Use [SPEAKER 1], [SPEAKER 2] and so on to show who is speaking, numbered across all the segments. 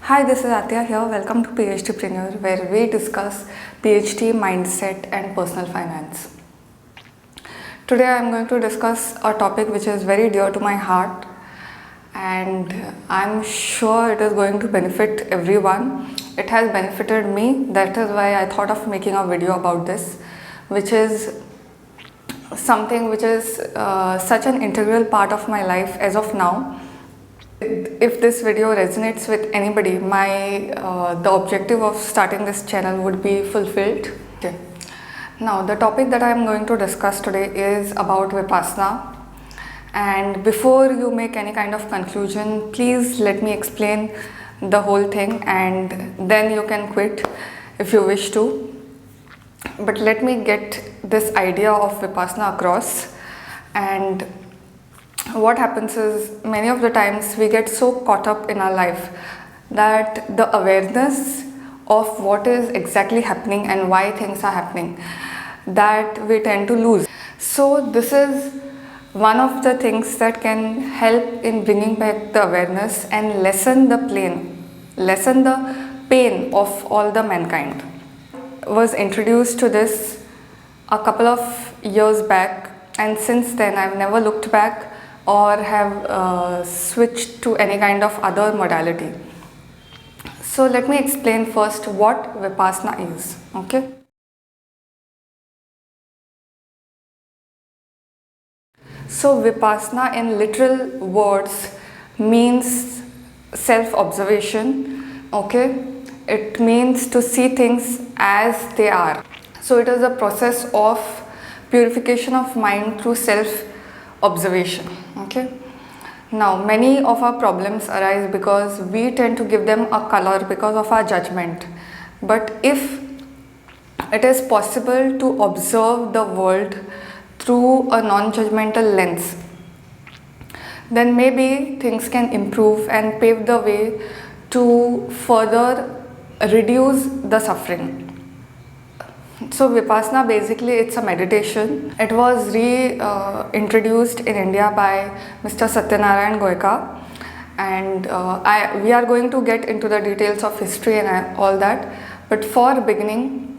[SPEAKER 1] Hi, this is Atya here. Welcome to PhDpreneur, where we discuss PhD mindset and personal finance. Today I am going to discuss a topic which is very dear to my heart, and I'm sure it is going to benefit everyone. It has benefited me. That is why I thought of making a video about this, which is something which is such an integral part of my life as of now. If this video resonates with anybody, the objective of starting this channel would be fulfilled. Okay. Now the topic that I am going to discuss today is about Vipassna, and before you make any kind of conclusion, please let me explain the whole thing and then you can quit if you wish to. But let me get this idea of Vipassna across. And what happens is, many of the times we get so caught up in our life that the awareness of what is exactly happening and why things are happening, that we tend to lose. So this is one of the things that can help in bringing back the awareness and lessen the pain of all the mankind. Was introduced to this a couple of years back, and since then I've never looked back or have switched to any kind of other modality. So let me explain first what Vipassna is. Okay. So Vipassna in literal words means self-observation. Okay. It means to see things as they are. So it is a process of purification of mind through self-observation. Okay. Now many of our problems arise because we tend to give them a color because of our judgment. But if it is possible to observe the world through a non-judgmental lens, then maybe things can improve and pave the way to further reduce the suffering. So Vipassna, basically it's a meditation. It was introduced in India by Mr. Satyanarayan Goenka, and we are going to get into the details of history and all that. But for beginning,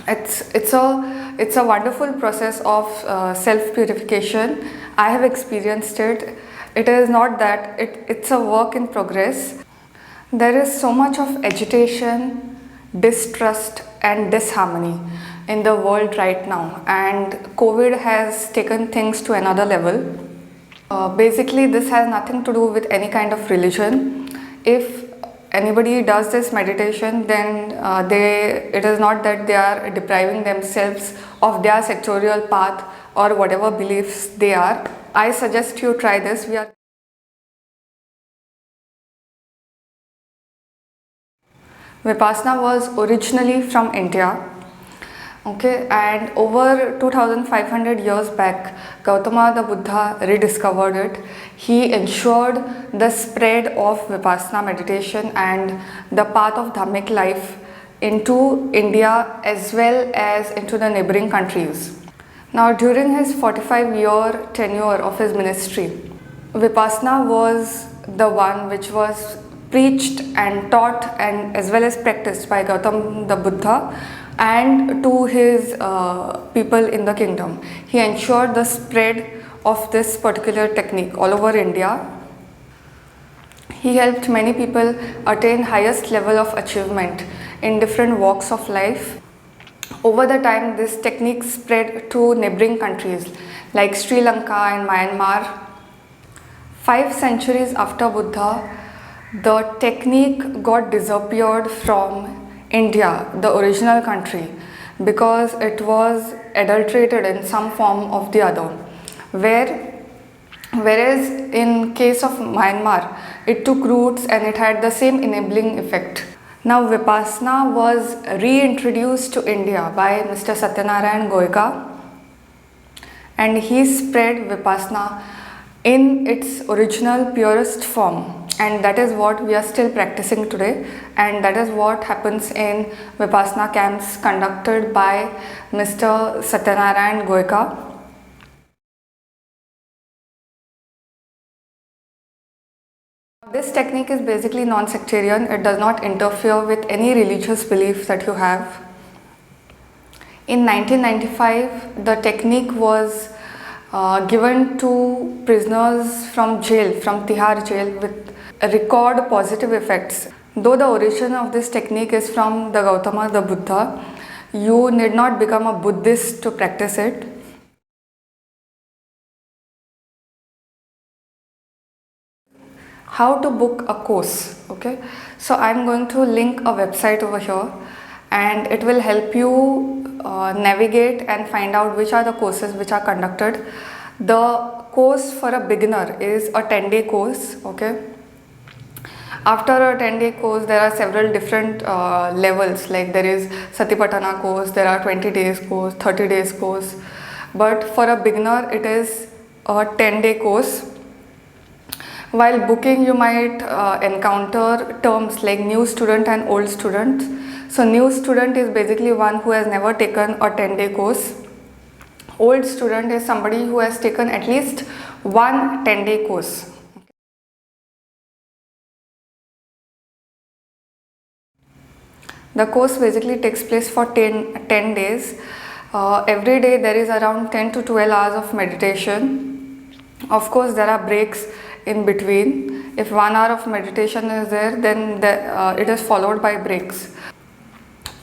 [SPEAKER 1] it's a wonderful process of self-purification. I have experienced it. It is not that it's a work in progress. There is so much of agitation, distrust and disharmony in the world right now, and COVID has taken things to another level. Basically this has nothing to do with any kind of religion. If anybody does this meditation, then it is not that they are depriving themselves of their sectorial path or whatever beliefs they are. I suggest you try this. Vipassna was originally from India, okay, and over 2500 years back, Gautama the Buddha rediscovered it. He ensured the spread of Vipassana meditation and the path of Dhammic life into India as well as into the neighboring countries. Now, during his 45-year tenure of his ministry, Vipassana was the one which was preached and taught and as well as practiced by Gautama the Buddha and to his people in the kingdom. He ensured the spread of this particular technique all over India. He helped many people attain highest level of achievement in different walks of life. Over the time, this technique spread to neighboring countries like Sri Lanka and Myanmar. 5 centuries after Buddha, the technique got disappeared from India, the original country, because it was adulterated in some form of the other. Whereas in case of Myanmar, it took roots and it had the same enabling effect. Now Vipassana was reintroduced to India by Mr. Satyanarayan Goenka, and he spread Vipassana in its original purest form. And that is what we are still practicing today, and that is what happens in Vipassana camps conducted by Mr. Satyanarayan Goenka. This technique is basically non-sectarian. It does not interfere with any religious belief that you have. In 1995, the technique was given to prisoners from jail, from Tihar jail, with record positive effects. Though the origin of this technique is from the Gautama, the Buddha, you need not become a Buddhist to practice it. How to book a course, okay? So I'm going to link a website over here, and it will help you navigate and find out which are the courses which are conducted. The course for a beginner is a 10-day course, okay? After a 10-day course, there are several different levels, like there is Satipatthana course, there are 20 days course, 30 days course. But for a beginner, it is a 10-day course. While booking, you might encounter terms like new student and old student. So new student is basically one who has never taken a 10-day course. Old student is somebody who has taken at least one 10-day course. The course basically takes place for 10 days. Every day there is around 10 to 12 hours of meditation. Of course, there are breaks in between. If 1 hour of meditation is there, then it is followed by breaks.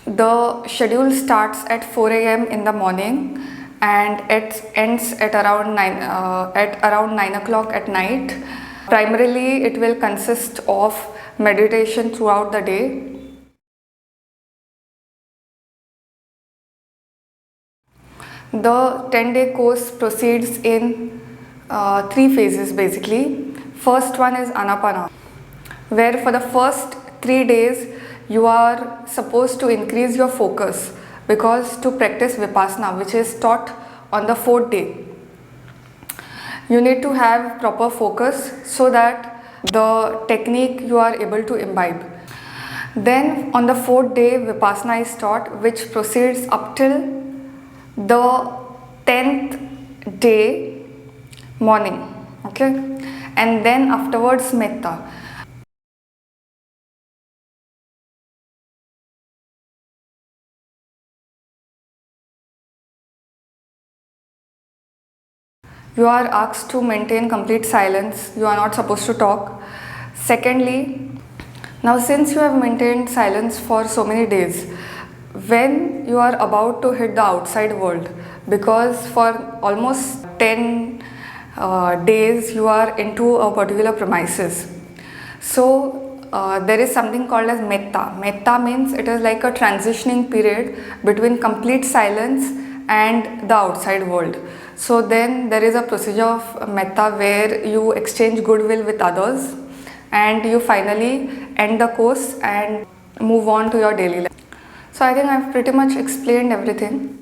[SPEAKER 1] The schedule starts at 4 a.m. in the morning and it ends at around 9 o'clock at night. Primarily, it will consist of meditation throughout the day. The 10-day course proceeds in 3 phases basically. First one is Anapana, where for the first 3 days you are supposed to increase your focus, because to practice Vipassna, which is taught on the 4th day, you need to have proper focus so that the technique you are able to imbibe. Then on the 4th day, Vipassana is taught, which proceeds up till the 10th day morning, okay? And then afterwards Metta. You are asked to maintain complete silence. You are not supposed to talk. Secondly, now since you have maintained silence for so many days, when you are about to hit the outside world, because for almost 10 days you are into a particular premises, so there is something called as metta. Metta means it is like a transitioning period between complete silence and the outside world. So then there is a procedure of metta where you exchange goodwill with others and you finally end the course and move on to your daily life. So I think I've pretty much explained everything.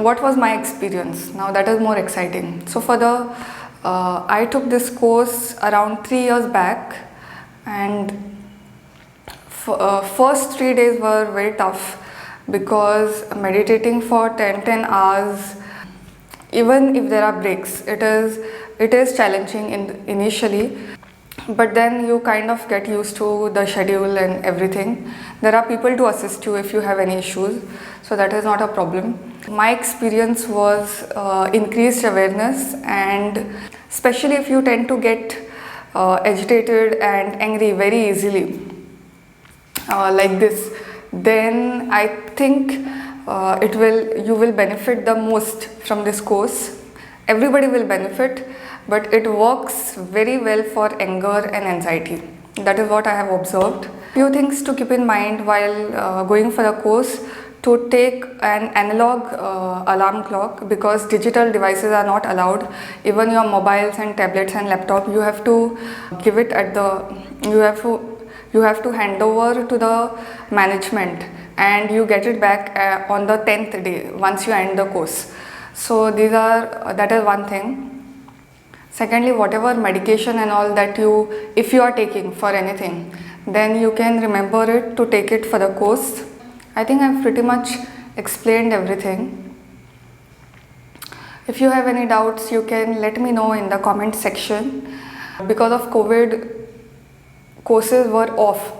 [SPEAKER 1] What was my experience? Now that is more exciting. So for the, I took this course around 3 years back, and first 3 days were very tough because meditating for 10 hours, even if there are breaks, it is challenging initially. But then you kind of get used to the schedule and everything. There are people to assist you if you have any issues, so that is not a problem. My experience was increased awareness, and especially if you tend to get agitated and angry very easily, like this, then I think you will benefit the most from this course. Everybody will benefit, but it works very well for anger and anxiety. That is what I have observed. Few things to keep in mind while going for the course: to take an analog alarm clock, because digital devices are not allowed. Even your mobiles and tablets and laptop, you have to give it at you have to hand over to the management, and you get it back on the 10th day once you end the course. So that is one thing. Secondly, whatever medication and all that if you are taking for anything, then you can remember it to take it for the course. I think I've pretty much explained everything. If you have any doubts, you can let me know in the comment section. Because of COVID, courses were off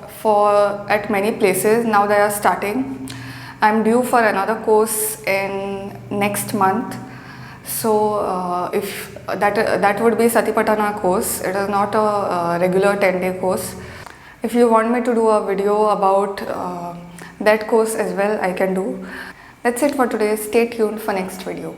[SPEAKER 1] at many places. Now they are starting. I'm due for another course in next month. So if that would be Satipatthana course. It is not a regular 10-day course. If you want me to do a video about that course as well, I can do. That's it for today. Stay tuned for next video.